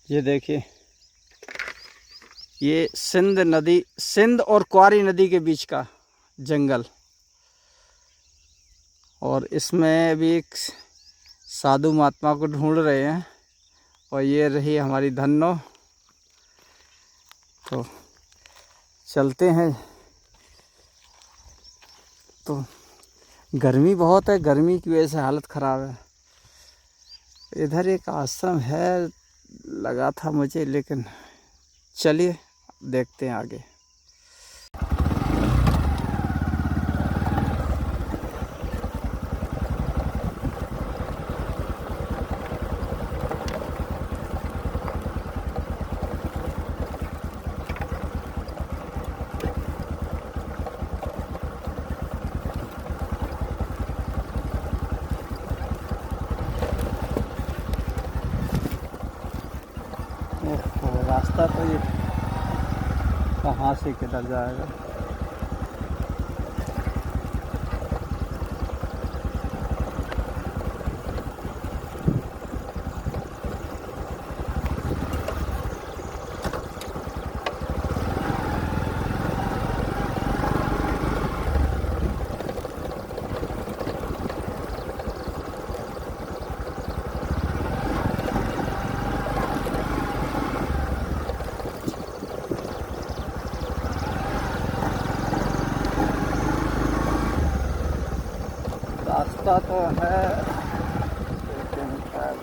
ये देखिए, ये सिंध और क्वारी नदी के बीच का जंगल, और इसमें भी एक साधु महात्मा को ढूंढ रहे हैं। और ये रही हमारी धन्नो। तो चलते हैं। तो गर्मी बहुत है, गर्मी की वजह से हालत ख़राब है। इधर एक आश्रम है लगा था मुझे, लेकिन चलिए देखते हैं आगे। रास्ता तो ये कहाँ से किधर जाएगा। रास्ता तो है, लेकिन शायद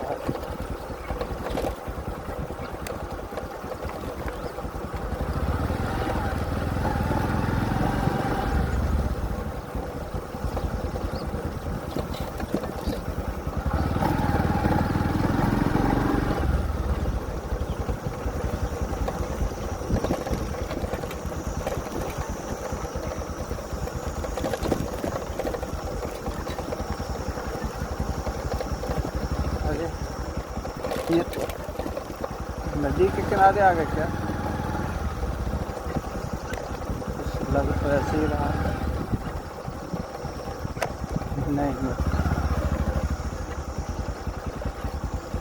ये नदी के किनारे आ गए क्या? कुछ लग तो ऐसे ही रहा। नहीं,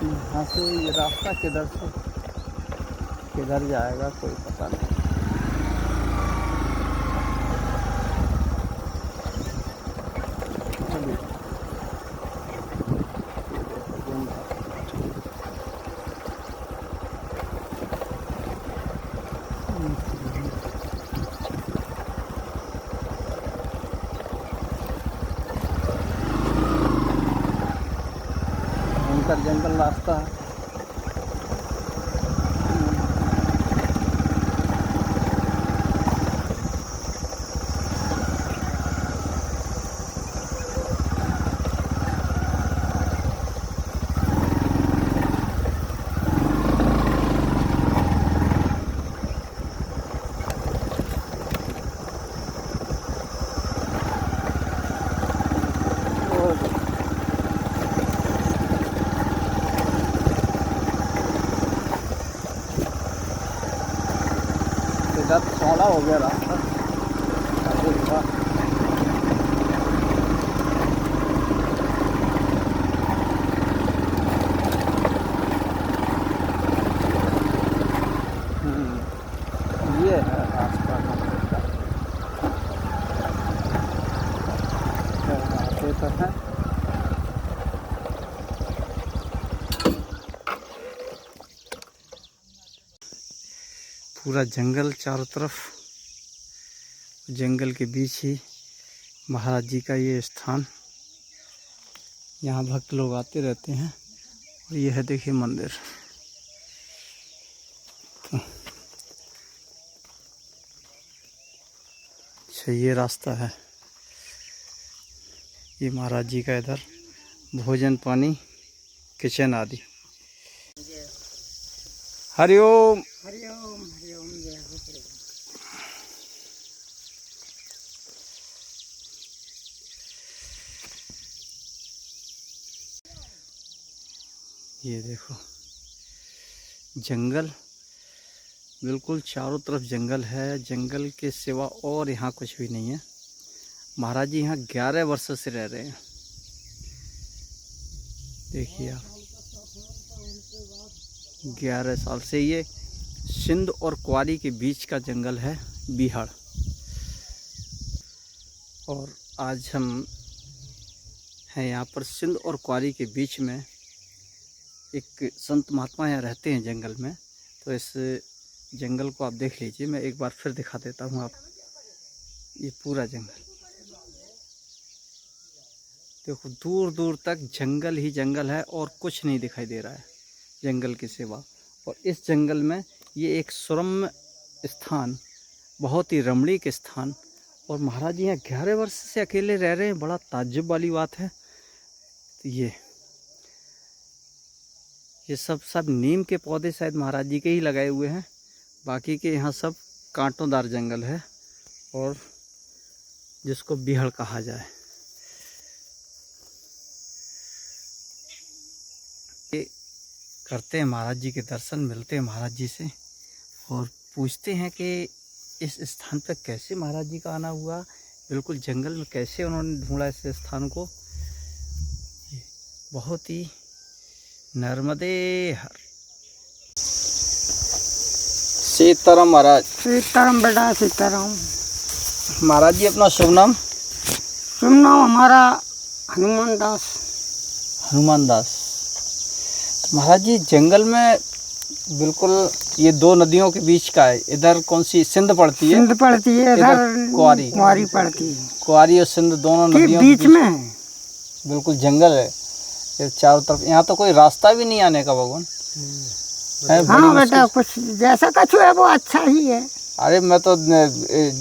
यहाँ से ये रास्ता किधर जाएगा कोई पता नहीं। जंगल रास्ता है। इधर चौड़ा हो गया रास्ता। ये है रास्ता तो है। पूरा जंगल चारों तरफ, जंगल के बीच ही महाराज जी का ये स्थान। यहाँ भक्त लोग आते रहते हैं। और ये है देखिए मंदिर। अच्छा, ये रास्ता है। ये महाराज जी का इधर भोजन पानी किचन आदि। हरिओम हरिओम हरिओम जय हो। ये देखो जंगल, बिल्कुल चारों तरफ जंगल है। जंगल के सिवा और यहाँ कुछ भी नहीं है। महाराज जी यहाँ 11 वर्ष से रह रहे हैं। देखिए आप, 11 साल से ये सिंध और क्वारी के बीच का जंगल है बीहड़। और आज हम हैं यहाँ पर सिंध और क्वारी के बीच में। एक संत महात्मा यहाँ रहते हैं जंगल में, तो इस जंगल को आप देख लीजिए। मैं एक बार फिर दिखा देता हूँ आप। ये पूरा जंगल देखो, दूर दूर तक जंगल ही जंगल है और कुछ नहीं दिखाई दे रहा है जंगल के सिवा। और इस जंगल में ये एक सुरम्य स्थान, बहुत ही रमणीक स्थान। और महाराज जी यहाँ 11 वर्ष से अकेले रह रहे हैं, बड़ा ताज्जुब वाली बात है। तो ये सब नीम के पौधे शायद महाराज जी के ही लगाए हुए हैं, बाकी के यहाँ सब कांटोंदार जंगल है और जिसको बीहड़ कहा जाए। ये करते हैं महाराज जी के दर्शन, मिलते हैं महाराज जी से और पूछते हैं कि इस स्थान पर कैसे महाराज जी का आना हुआ, बिल्कुल जंगल में कैसे उन्होंने ढूंढा इस स्थान को। बहुत ही नर्मदे हर। सीताराम महाराज। सीताराम बेटा, सीताराम। महाराज जी अपना शुभ नाम? शुभ नाम हमारा हनुमान दास। हनुमान दास। तो महाराज जी जंगल में बिल्कुल ये दो नदियों के बीच का है। इधर कौन सी सिंध पड़ती है? सिंध पड़ती है, इधर क्वारी पड़ती है। क्वारी और सिंध दोनों नदियों बीच में है। बिल्कुल जंगल है ये चारों तरफ। यहाँ तो कोई रास्ता भी नहीं आने का भगवान। हाँ बेटा, कुछ जैसा कछु है वो अच्छा ही है। अरे मैं तो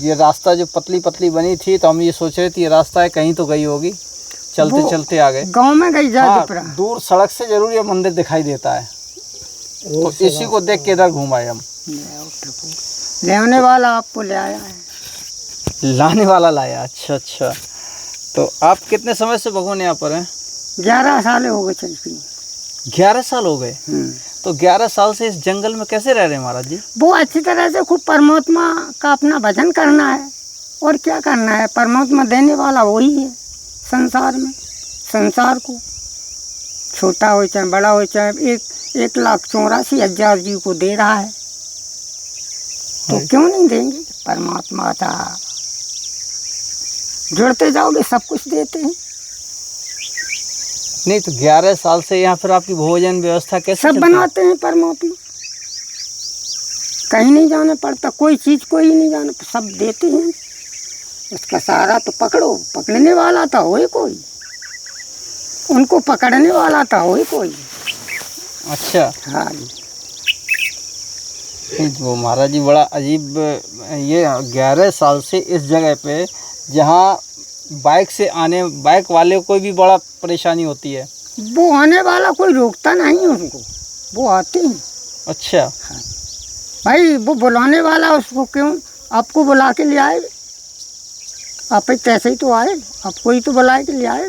ये रास्ता जो पतली पतली बनी थी तो हम ये सोच रहे थे ये रास्ता है, कहीं तो गई होगी, चलते चलते आ गए। गांव में गई जा दूर सड़क से जरूर ये मंदिर दिखाई देता है, तो इसी को देख के इधर घूम आए हम। लेने वाला आपको ले आया है। लाने वाला लाया। अच्छा अच्छा। तो आप कितने समय से भगवान यहाँ पर हैं? 11 साल हो गए चलती। 11 साल हो गए। तो 11 साल से इस जंगल में कैसे रह रहे हैं महाराज जी? वो अच्छी तरह से खूब परमात्मा का अपना भजन करना है और क्या करना है। परमात्मा देने वाला वही है संसार में। संसार को छोटा हो चाहे बड़ा हो, चाहे 1,84,000 जीव को दे रहा है, तो क्यों नहीं देंगे। परमात्मा था, जुड़ते जाओगे सब कुछ देते हैं। नहीं तो 11 साल से यहाँ फिर आपकी भोजन व्यवस्था कैसे सब बनाते हैं परमात्मा। कहीं नहीं जाना पड़ता, कोई चीज़ को ही नहीं जाना, सब देते हैं। उसका सहारा तो पकड़ो, पकड़ने वाला था होए कोई, उनको पकड़ने वाला था होए कोई। अच्छा। हाँ। वो महाराज जी बड़ा अजीब। ये 11 साल से इस जगह पे जहाँ बाइक वाले को भी बड़ा परेशानी होती है। वो आने वाला कोई रोकता नहीं उनको, वो आते हैं। अच्छा। हाँ भाई, वो बुलाने वाला उसको क्यों आपको बुला के ले आए? आप कैसे ही तो आए, आपको ही तो बुला के ले आए।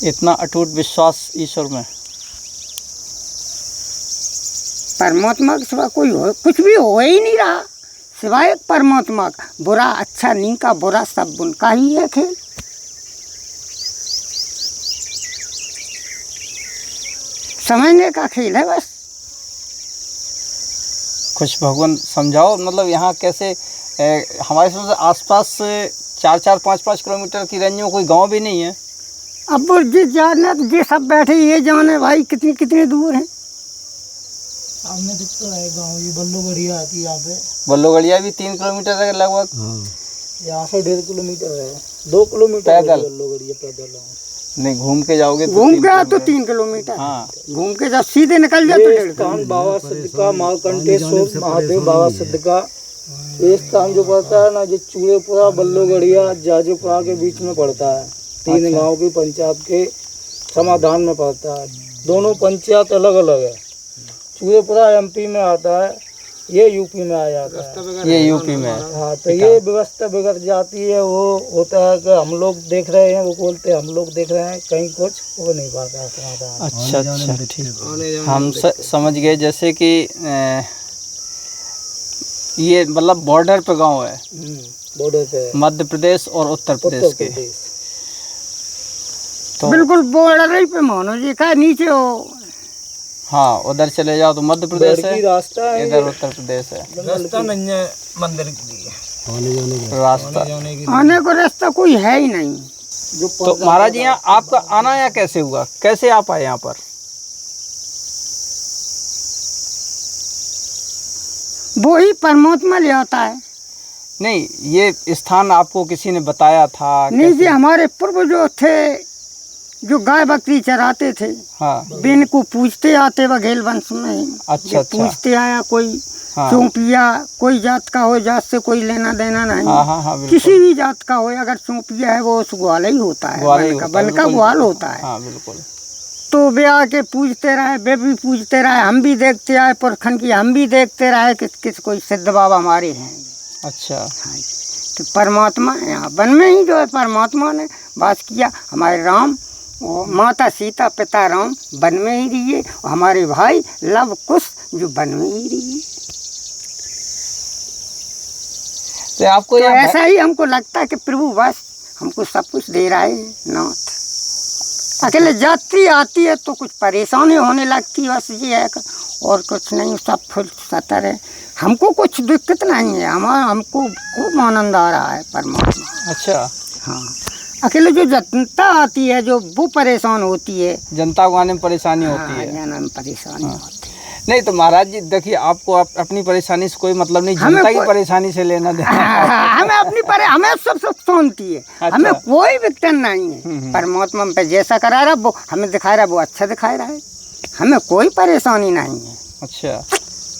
इतना अटूट विश्वास ईश्वर में। परमात्मा के सिवा कोई हो, कुछ भी हो ही नहीं रहा सिवाय परमात्मा का। बुरा अच्छा नहीं का, बुरा सब उनका ही है खेल। समझने का खेल है बस। कुछ भगवान समझाओ, मतलब यहाँ कैसे हमारे समझ आसपास 4-5 किलोमीटर की रेंज में कोई गांव भी नहीं है। अब वो जिस जाने ये सब बैठे ये जाने भाई कितने दूर हैं। सामने दिखता है गाँव, ये बल्लोगढ़िया आती है यहाँ पे। बल्लोगढ़िया भी 3 किलोमीटर है लगभग। यहाँ से 1.5 किलोमीटर है, 2 किलोमीटर पैदल। बल्लोगढ़िया पैदल। नहीं घूम के जाओगे तो घूम के तो 3 किलोमीटर। हाँ, घूम के जब सीधे निकल जाए तो 1.5 स्थान बाबा सिद्धका महाकंटेश्वर महादेव बाबा सिद्धका, ये स्थान जो पड़ता है ना, जो चूड़ेपुरा बल्लोगढ़िया जाजेपुरा के बीच में पड़ता है। 3 गांव की पंचायत के समाधान में पड़ता है। दोनों पंचायत अलग अलग है। चूड़ेपुरा एमपी में आता है, ये यूपी में आ जाता है। ये यूपी में। हाँ, तो ये व्यवस्था बिगड़ जाती है। वो होता है कि हम लोग देख रहे हैं, वो बोलते हैं हम लोग देख रहे हैं, कहीं कुछ हो नहीं पाता है समाधान। अच्छा अच्छा, ठीक। हम समझ गए, जैसे कि ये मतलब बॉर्डर पे गांव है, बॉर्डर पे मध्य प्रदेश और उत्तर प्रदेश के। तो बिल्कुल बॉर्डर ही पे मानो जी का नीचे हो हाँ उधर चले जाओ तो मध्य प्रदेश है, रास्ता है, इधर उत्तर प्रदेश है। रास्ता नहीं है मंदिर के लिए, रास्ता आने को रास्ता कोई है ही नहीं। जो तो महाराज जी यहाँ आपका आना यहाँ कैसे हुआ, कैसे आप आए यहाँ पर? वो ही परमात्मा ले आता है। नहीं, ये स्थान आपको किसी ने बताया था? नहीं जी, हमारे पूर्व जो थे, जो गाय बकरी चराते थे, हाँ बिन को पूछते आते बघेल वंश में। अच्छा अच्छा। पूछते आया कोई हाँ चौंपिया, कोई जात का हो, जात से कोई लेना देना नहीं। हाँ हाँ हाँ बिल्कुल। किसी भी जात का हो, अगर चौंपिया है वो उस ग्वाल ही होता है, ग्वाल ही वन का होता है, बिल्कुल। ग्वाल होता है। हाँ बिल्कुल। तो वे आके पूछते रहे, वे भी पूछते रहे, हम भी देखते आए पुरखन की, हम भी देखते रहे किस किस कोई सिद्ध बाबा हमारे हैं। अच्छा। हाँ जी। तो परमात्मा यहाँ वन में ही जो है परमात्मा ने वास किया। हमारे राम और माता सीता पिता राम वन में ही रहिए, और हमारे भाई लव कुश जो वन में ही रहिए। तो आपको तो यहाँ ऐसा ही हमको लगता है कि प्रभु बस हमको सब कुछ दे रहा है नाथ। अकेले जाती आती है तो कुछ परेशानी होने लगती है, बस ये है और कुछ नहीं, सब फुल सतर है। हमको कुछ दिक्कत नहीं है, हमको खूब आनंद आ रहा है परमात्मा। अच्छा। हाँ, अकेले जो जनता आती है जो वो परेशान होती है, जनता को आने में परेशानी होती हाँ, है। जाने में परेशानी होती है। नहीं तो महाराज जी देखिए, आपको अपनी परेशानी से कोई मतलब नहीं, हमें जनता की कोई- परेशानी से लेना देना। हमें अपनी हमें सब सुख शांति है। अच्छा। हमें कोई विघटन नहीं है। परमात्मा पे जैसा करा रहा वो हमें दिखा रहा, वो अच्छा दिखा रहा है। हमें कोई परेशानी नहीं है। अच्छा।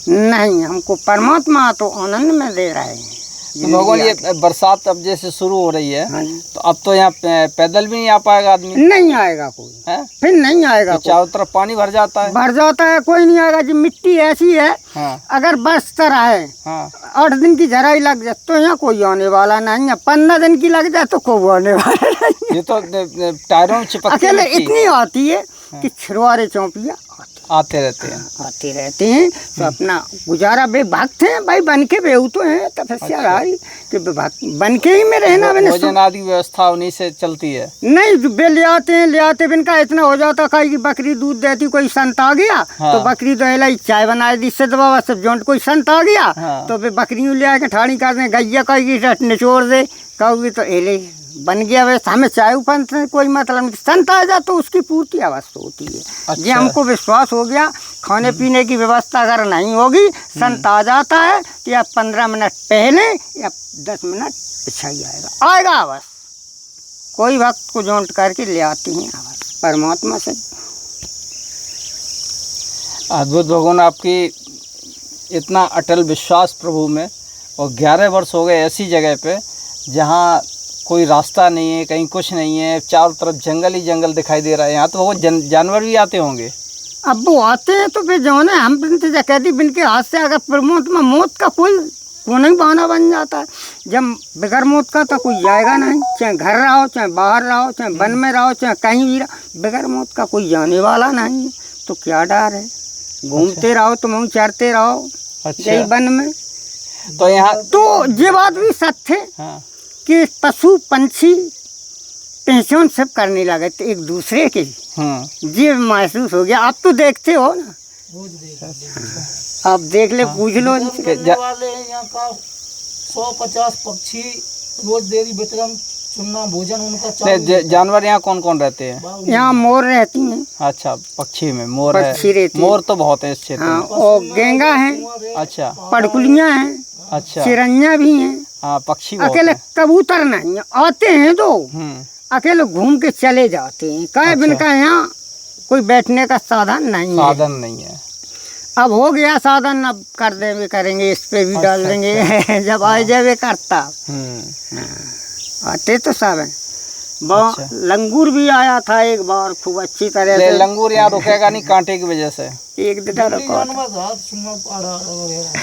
नहीं, हमको परमात्मा तो आनंद में दे रहे हैं। तो भगवान ये बरसात अब जैसे शुरू हो रही है, हाँ जी। तो अब तो यहाँ पैदल भी नहीं आ पाएगा आदमी, नहीं आएगा कोई, है? फिर नहीं आएगा तो चारों तरफ पानी भर जाता है। भर जाता है, कोई नहीं आएगा जी। मिट्टी ऐसी है, हाँ अगर बरसता रहे हाँ 8 दिन की जराई लग जाए तो यहाँ कोई आने वाला नहीं है। 15 दिन की लग जाए तो कोई आने वाला नहीं है। ये तो टायरों में चिपकती अकेले मिट्टी इतनी आती है कि छिड़वारे चौंपिया आते रहते हैं। आते रहते हैं, तो अपना गुजारा बे भागते हैं भाई, बन के बेहू तो हैं तपस्या रही कि बन के ही में रहना। मैंने भोजन आदि व्यवस्था उन्हीं से चलती है। नहीं, जो बे ले आते बिन का इतना हो जाता कहीं की बकरी दूध देती, कोई संत आ गया हाँ। तो बकरी तो एला चाय बना दी से दबा सब जोंट, कोई संत आ गया हाँ। तो बे बकरियों ले आके ठाड़ी कर दे, गैया कहेगी निचोड़ दे, कहोगी तो एले बन गया। वैसे हमें चाय उपन से कोई मतलब नहीं, संत आ जा तो उसकी पूर्ति अवस्था होती है। अच्छा। ये हमको विश्वास हो गया, खाने पीने की व्यवस्था अगर नहीं होगी, संत आ जाता है तो या 15 मिनट पहले या 10 मिनट पिछाई आएगा बस। कोई भक्त को जोंट करके ले आती हैं बस परमात्मा से। अद्भुत भगवान, आपकी इतना अटल विश्वास प्रभु में, और 11 वर्ष हो गए ऐसी जगह पे जहाँ कोई रास्ता नहीं है, कहीं कुछ नहीं है, चारों तरफ जंगल ही जंगल दिखाई दे रहा है। यहाँ तो वो जानवर भी आते होंगे। अब वो आते हैं तो फिर जो है हम बिनते जकैती बिन के हाथ से अगर परमात्मा मौत का कोई नहीं बहाना बन जाता है। जब बगैर मौत का तो कोई जाएगा नहीं, चाहे घर रहो, चाहे बाहर रहो, चाहे वन में रहो, चाहे कहीं भी रहो, बगैर मौत का कोई जाने वाला नहीं है। तो क्या डर है, घूमते रहो तुम चरते रहो यही वन में। तो यहाँ तो ये बात भी सत्य है हाँ कि पशु पंछी पहचान सब करने लगे थे एक दूसरे के। ये महसूस हो गया। आप तो देखते हो ना, आप देख ले, पूछ लो। वाले यहाँ का 150 पक्षी रोज डेली वितरण चुनना भोजन उनका जानवर यहाँ कौन कौन रहते हैं? यहाँ मोर रहती हैं। अच्छा, पक्षी में मोर है। पक्षी रहती मोर तो बहुत है इस क्षेत्र हाँ, में। और गेंगा है, अच्छा, पड़कुलियाँ हैं, अच्छा, चिरैया भी हैं। हाँ, पक्षी बहुत अकेले है। कबूतर नहीं है, आते हैं तो अकेले घूम के चले जाते हैं। कहे बिन का यहाँ कोई बैठने का साधन नहीं है। साधन नहीं है। अब हो गया साधन, अब कर देंगे, करेंगे, इस पे भी डाल देंगे। जब आए जावे करता आते तो सब है। लंगूर भी आया था एक बार खूब अच्छी तरह से। लंगूर यहाँ रुकेगा नहीं कांटे की वजह से। एक दिन रुका।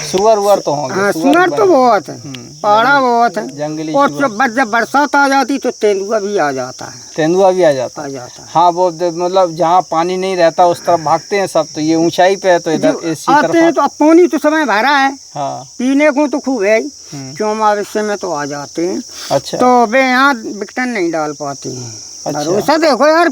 सुअर उअर तो होंगे। हाँ, सुअर तो बहुत है, पाड़ा बहुत है। जंगली और जब बरसात आ जाती तो तेंदुआ भी आ जाता है। तेंदुआ भी आ जाता है। हाँ, वो मतलब जहाँ पानी नहीं रहता उस तरफ भागते हैं सब। तो ये ऊंचाई पे है तो इधर इसी तरफ आते हैं। तो अब पानी तो समय भरा है, हाँ, पीने को तो खूब है, चौमावस्या में तो आ जाते हैं। अच्छा, तो वे यहाँ विकटन नहीं डाल पाते हैं। भरोसा देखो यार,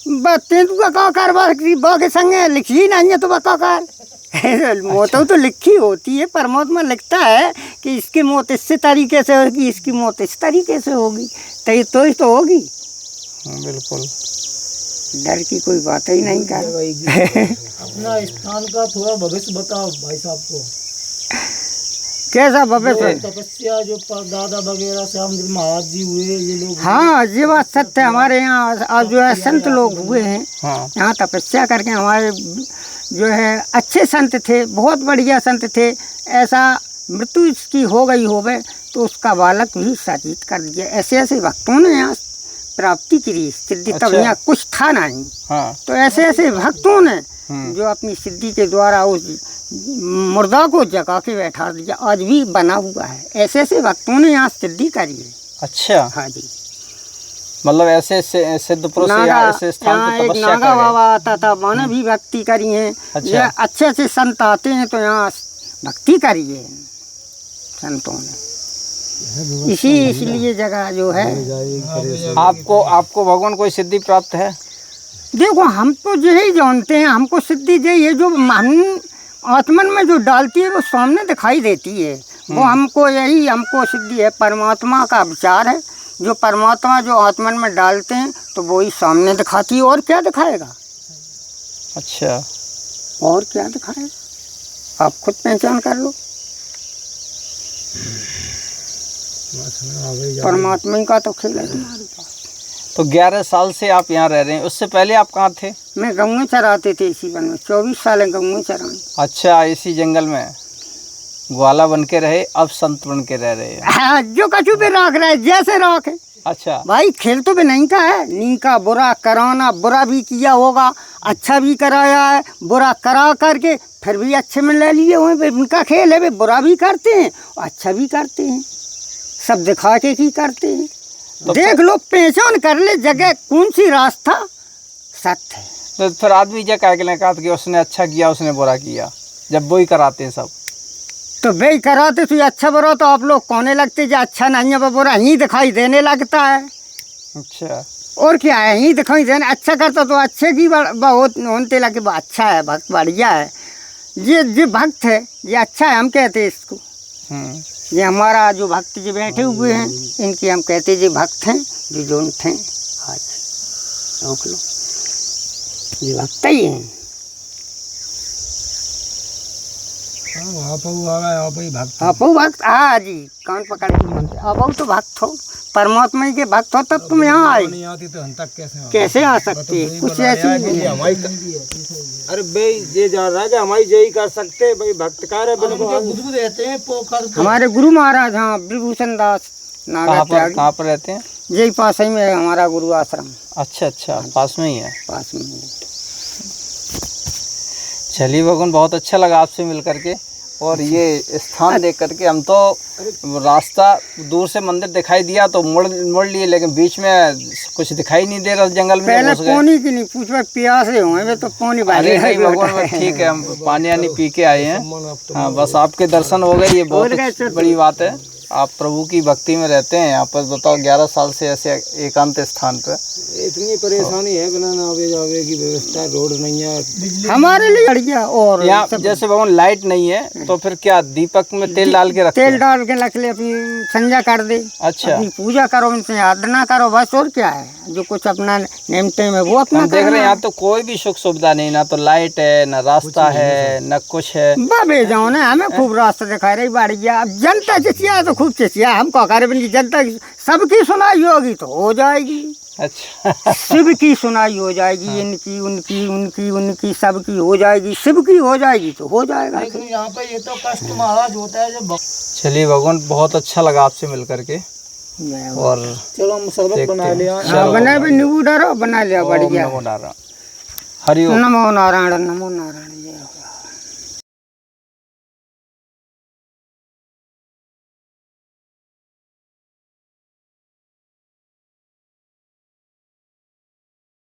बत्ते तू का कर बा के संगे लिखी नहीं है तो बता कर मौत तो लिखी होती है। परमात्मा लिखता है कि इसकी मौत इस तरीके से होगी, इसकी मौत इस तरीके से होगी, तो होगी। बिल्कुल, डर की कोई बात ही नहीं कर। अपना स्थान का थोड़ा भविष्य बताओ भाई साहब को। कैसा भविष्य? तपस्या जो दादा वगैरह श्यामगिरी महाराज जी हुए, ये लोग। हाँ, ये बात सत्य है। हमारे यहाँ आज जो है संत लोग हुए हैं, हाँ, यहाँ तपस्या करके हमारे जो है अच्छे संत थे, बहुत बढ़िया संत थे। ऐसा मृत्यु इसकी हो गई होवे तो उसका बालक भी साजित कर दिया। ऐसे ऐसे भक्तों ने यहाँ प्राप्ति की सिद्धि। तब यहाँ कुछ था नहीं। हाँ, तो ऐसे ऐसे भक्तों ने जो अपनी सिद्धि के द्वारा उस मुर्दा को जगा के बैठा दिया, आज भी बना हुआ है। ऐसे ऐसे भक्तों ने यहाँ सिद्धि करी है। अच्छा, हाँ जी। मतलब ऐसे सिद्ध पुरुष ऐसे स्थान पे एक तपस्या नागा कर बाबा आता था, मैंने भी भक्ति करी है। अच्छा। ये अच्छे अच्छे संत आते हैं तो यहाँ भक्ति करी है संतों ने। इसलिए जगह जो है। आपको भगवान कोई सिद्धि प्राप्त है? देखो, हम तो यही जानते हैं, हमको सिद्धि ये जो हम आत्मन में जो डालती है वो सामने दिखाई देती है। वो हमको सिद्धि है। परमात्मा का विचार है। जो परमात्मा जो आत्मन में डालते हैं तो वो ही सामने दिखाती है। और क्या दिखाएगा? अच्छा, और क्या दिखाएगा? आप खुद पहचान कर लो। परमात्मा ही का तो खेल है तुम्हारे पास। तो 11 साल से आप यहाँ रह रहे हैं, उससे पहले आप कहाँ थे? मैं गाँव में चराते थे इसी वन में, 24 साल गाँव में चराए। अच्छा, इसी जंगल में ग्वाला बन के रहे, अब संत बन के रह रहे हैं। हाँ, जो कछु भी राख रहा है जैसे राख है। अच्छा भाई, खेल तो भी नहीं का है। नी का बुरा कराना, बुरा भी किया होगा, अच्छा भी कराया है। बुरा करा करके फिर भी अच्छे में ले लिए हुए। उनका खेल है, वे बुरा भी करते हैं अच्छा भी करते हैं, सब दिखा के ही करते हैं। तो देख लो, पहचान कर ले जगह कौन सी रास्ता सत्य है। तो फिर आदमी क्या कहा कि उसने अच्छा किया उसने बुरा किया, जब वो ही कराते हैं सब। तो वे कराते तो अच्छा बुरा तो आप लोग कोने लगते जो अच्छा नहीं है वो बुरा ही दिखाई देने लगता है। अच्छा, और क्या है, ही दिखाई देने। अच्छा करता तो अच्छे की बहुत होते लगे, वो अच्छा है, भक्त बढ़िया है, ये भक्त है, ये अच्छा है, हम कहते हैं इसको। ये हमारा जो भक्त जी बैठे हुए हैं, इनकी हम कहते जी भक्त हैं, जो जोनते हैं। आज रोक लो, ये भक्त ही हैं। आप भक्त, हाँ जी, कान पकड़ के मानते। आप तो भक्त हो, परमात्मा के भक्त हो, तब तुम यहाँ आए। कैसे आ सकते हैं? कुछ ऐसी नहीं है। अरे भाई, ये जा रहा है कि हमारी यही कर सकते हैं भाई, भक्तकार है। गुरु रहते हैं पोखर, हमारे गुरु महाराज, हाँ, विभूषण दास नागा त्यागी। कहाँ पर रहते हैं? यही पास ही में है हमारा गुरु आश्रम। अच्छा अच्छा, पास में ही है। पास में ही है। चलिए भगवान, बहुत अच्छा लगा आपसे मिल करके। और ये स्थान देख करके हम तो रास्ता दूर से मंदिर दिखाई दिया तो मुड़ लिए, लेकिन बीच में कुछ दिखाई नहीं दे रहा जंगल में। पहले पानी की नहीं पूछ, प्यासे हुए तो पानी अरे नहीं भगवान, ठीक है, हम पानी आनी पी के आए हैं। हाँ, बस आपके दर्शन हो गए, ये बहुत बड़ी बात है। आप प्रभु की भक्ति में रहते हैं यहाँ पर। बताओ, 11 साल से ऐसे एकांत स्थान पर। इतनी परेशानी है, बिना आवे जावे की व्यवस्था, रोड नहीं है हमारे लिए बढ़िया। और यहाँ जैसे भगवान लाइट नहीं है तो फिर क्या दीपक में तेल डाल के रखते हैं? तेल डाल के रख ले, अपनी संजा कर दे। अच्छा, अपनी पूजा करो, उनसे आराधना करो, बस। और क्या है, जो कुछ अपना नेम टेम है वो अपना हम देख रहे हैं यहाँ तो कोई भी सुख सुविधा नहीं, ना तो लाइट है, ना रास्ता है, ना कुछ है। बाबे जाओ ना, हमें खूब रास्ता दिखा रही बढ़िया। अब जनता चिचिया तो खूब चिचिया, हम कह रहे जनता सबकी सुनाई होगी तो हो जाएगी। अच्छा, शिव की सुनाई हो जाएगी, इनकी उनकी उनकी उनकी सबकी हो जाएगी। शिव की हो जाएगी तो हो जाएगा। यहाँ पे ये तो कष्ट महाराज होता है जब। चलिए भगवान, बहुत अच्छा लगा आपसे मिल करके। और चलो, हम शरबत बना लिया। बना भी नींबू डालो, बना लिया बढ़िया। नमो नारायण, हरि ओम। नमो नारायण, नमो नारायण।